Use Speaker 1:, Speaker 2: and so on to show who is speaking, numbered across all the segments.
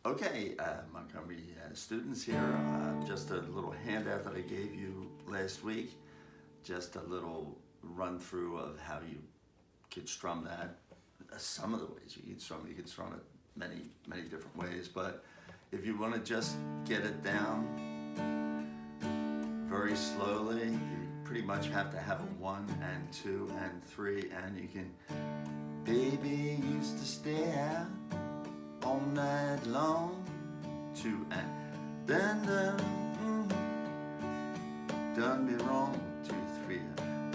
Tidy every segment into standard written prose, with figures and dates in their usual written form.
Speaker 1: Okay, Montgomery students here, just a little handout that I gave you last week, just a little run through of how you could strum that. Some of the ways you can strum it many different ways, but if you want to just get it down very slowly, you pretty much have to have a 1 and 2 and 3, and you can, baby used to stay out all night long, 2 and then done me wrong, 2, 3,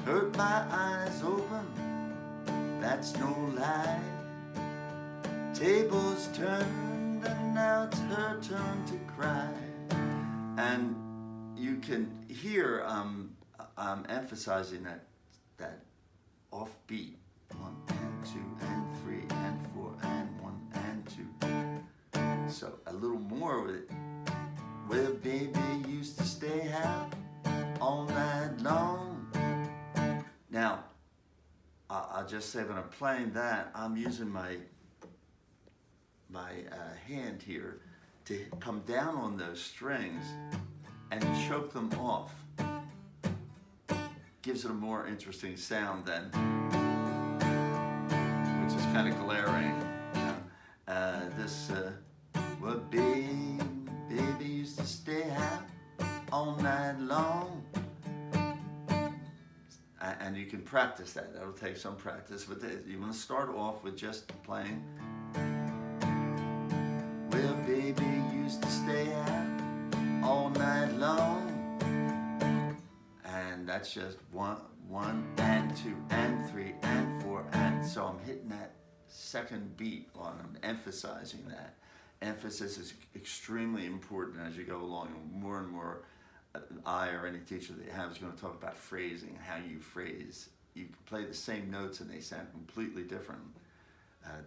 Speaker 1: hurt my eyes open, that's no lie, tables turned and now it's her turn to cry. And you can hear I'm emphasizing that offbeat, 1 and 2 and 3 and 4 and 1 and 2. So a little more with it. Well, baby used to stay out all night long. Now, I'll just say when I'm playing that, I'm using my hand here to come down on those strings and choke them off. Gives it a more interesting sound than, which is kind of glaring. Well, baby used to stay out all night long. And you can practice that. That'll take some practice, but you want to start off with just playing. Well, baby used to stay out all night long. And that's just 1 and 2 and 3 and 4, and so I'm hitting that second beat on. I'm emphasizing that. Emphasis is extremely important as you go along, and more I or any teacher that you have is going to talk about phrasing, how you phrase. You can play the same notes and they sound completely different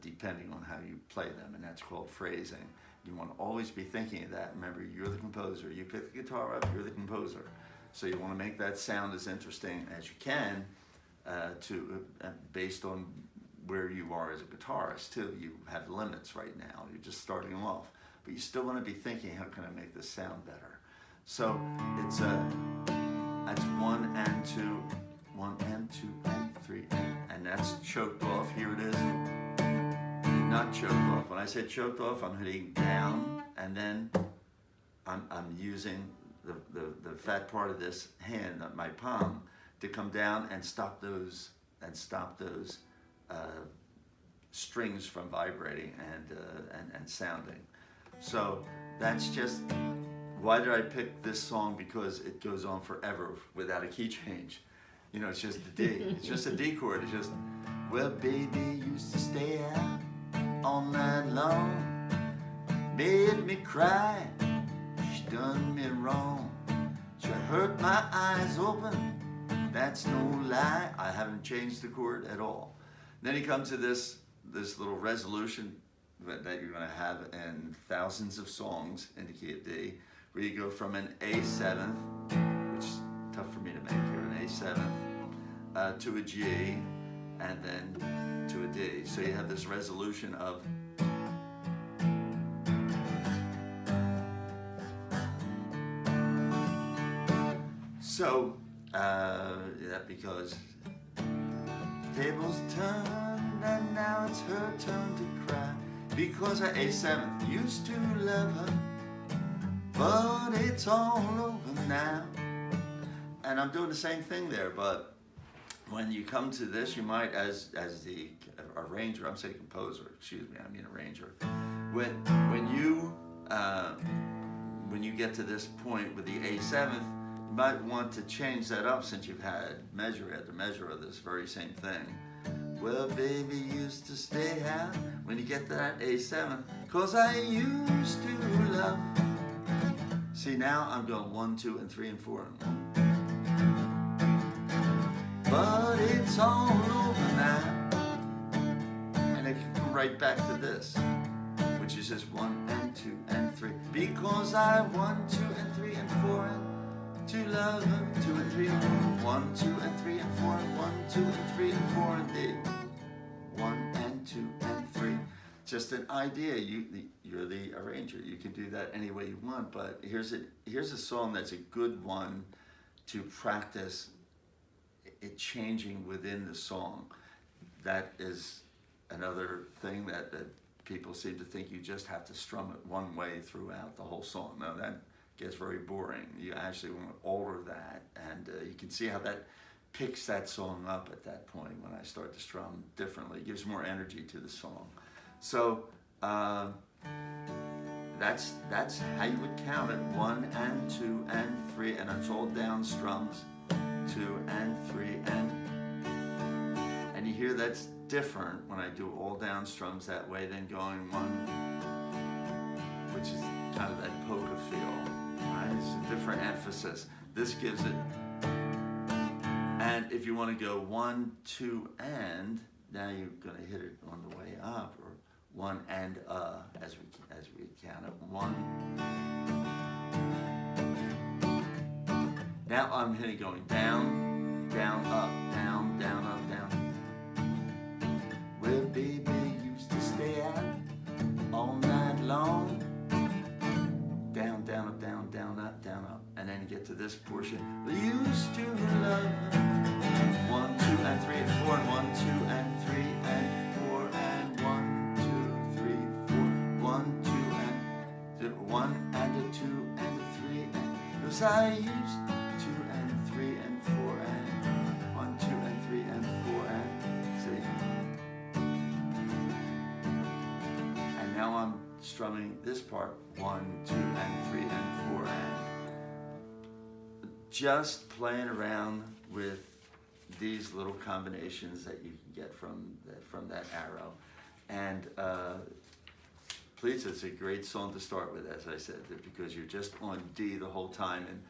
Speaker 1: depending on how you play them, and that's called phrasing. You want to always be thinking of that. Remember, you're the composer. You pick the guitar up, you're the composer. So you want to make that sound as interesting as you can based on where you are as a guitarist too. You have limits right now. You're just starting off. But you still want to be thinking, how can I make this sound better? So it's that's 1 and 2, 1 and 2 and 3, and that's choked off. Here it is. Not choked off. When I say choked off, I'm hitting down, and then I'm using the fat part of this hand, my palm, to come down and stop those strings from vibrating and sounding. So that's just. Why did I pick this song? Because it goes on forever without a key change. You know, it's just a D. It's just a D chord. It's just, well, baby used to stay out all night long, made me cry, she done me wrong, she hurt my eyes open, that's no lie. I haven't changed the chord at all. Then you come to this little resolution that you're going to have in thousands of songs in the key of D, where you go from an A7th, which is tough for me to make here, an A7th, to a G, and then to a D. So you have this resolution of that because tables turned and now it's her turn to cry, because I A7th used to love her, but it's all over now. And I'm doing the same thing there, but when you come to this, you might, as the arranger, I'm saying composer, excuse me, I mean arranger. When you get to this point with the A7th, you might want to change that up, since you've had measure after measure of this very same thing. Well, baby used to stay out, when you get to that A7th, 'cause I used to love. See, now I'm going 1, 2, and 3, and 4, and 1. But it's all over now. And it can come right back to this, which is just 1 and 2 and 3. Because I 1, 2, and 3, and 4, and 2 love her, 2 and 3, and 4, 1, 2, and 3, and 4, and 1, 2, and 3, and 4, and D. 1 and 2 and 3. just an idea. You're the arranger. You can do that any way you want. But here's a song that's a good one to practice it changing within the song. That is another thing that people seem to think you just have to strum it one way throughout the whole song. No, that gets very boring. You actually want to alter that, and you can see how that picks that song up at that point when I start to strum differently. It gives more energy to the song. So that's how you would count it. 1 and 2 and 3, and it's all down strums. 2 and 3 and you hear that's different when I do all down strums that way than going 1, which is kind of that polka feel. Right? It's a different emphasis. This gives it. And if you want to go 1, 2, and now you're going to hit it on the way up, or 1 and as we count it. 1. Now I'm hitting going down, down, up, down, down, up, down. Where baby used to stay out all night long. Down, down, up, down, down, up, down, up. And then you get to this portion. We used to love 1, 2, and 3, and 4, and 1, 2, and 3, and 4, and 1, 2, 3, 4, 1, 2, and 1, and a 2, and a 3, and because I used 2 and 3 and 4 and 1, 2, and 3 and 4 and see. And now I'm strumming this part 1, 2, and 3 and 4 and just playing around with these little combinations that you can get from that arrow. And please, it's a great song to start with, as I said, because you're just on D the whole time, and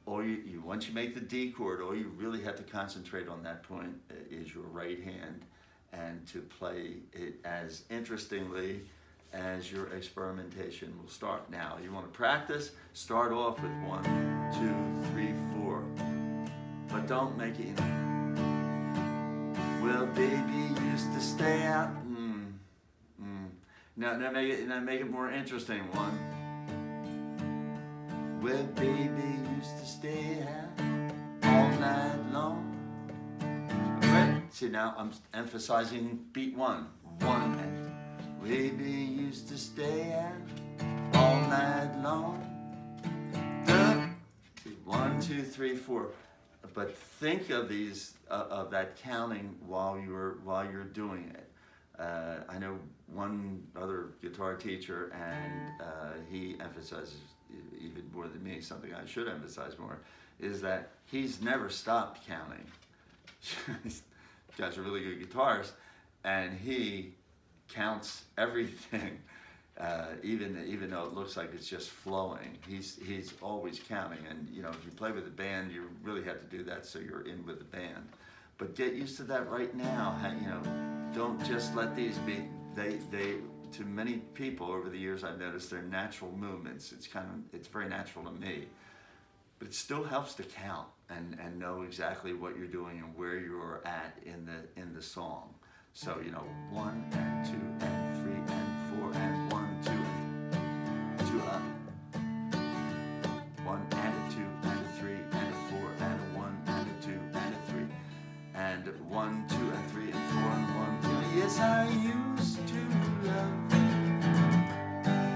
Speaker 1: all you once you make the D chord, all you really have to concentrate on that point is your right hand, and to play it as interestingly as your experimentation will start. Now, you want to practice, start off with 1, 2, 3, 4, but don't make it, well, baby used to stay out. Now make it more interesting. 1. Well, baby used to stay out all night long. Right? See, now I'm emphasizing beat 1. 1 and baby used to stay out all night long. 1, 2, 3, 4. But think of these of that counting while you're doing it. I know one other guitar teacher, and he emphasizes even more than me, something I should emphasize more, is that he's never stopped counting. This guy's a really good guitarist, and he counts everything, even though it looks like it's just flowing. He's always counting, and you know, if you play with a band, you really have to do that so you're in with the band. But get used to that right now. You know, don't just let these be. They to many people over the years, I've noticed they're natural movements. It's very natural to me, but it still helps to count and know exactly what you're doing and where you're at in the song. So, you know, 1 and 2 and 3 and 4 and 1, 2 and 2 up. 1 and a 2 and a 3 and a 4 and a 1 and a 2 and a 3 and 1, 2 and 3 and 4 and 1, 2. Yes, I used to love,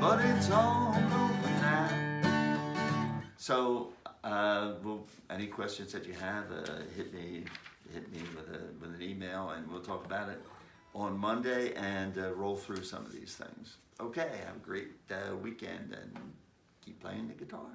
Speaker 1: but it's all over now. So, any questions that you have, hit me with an email, and we'll talk about it on Monday and roll through some of these things. Okay, have a great weekend and keep playing the guitar.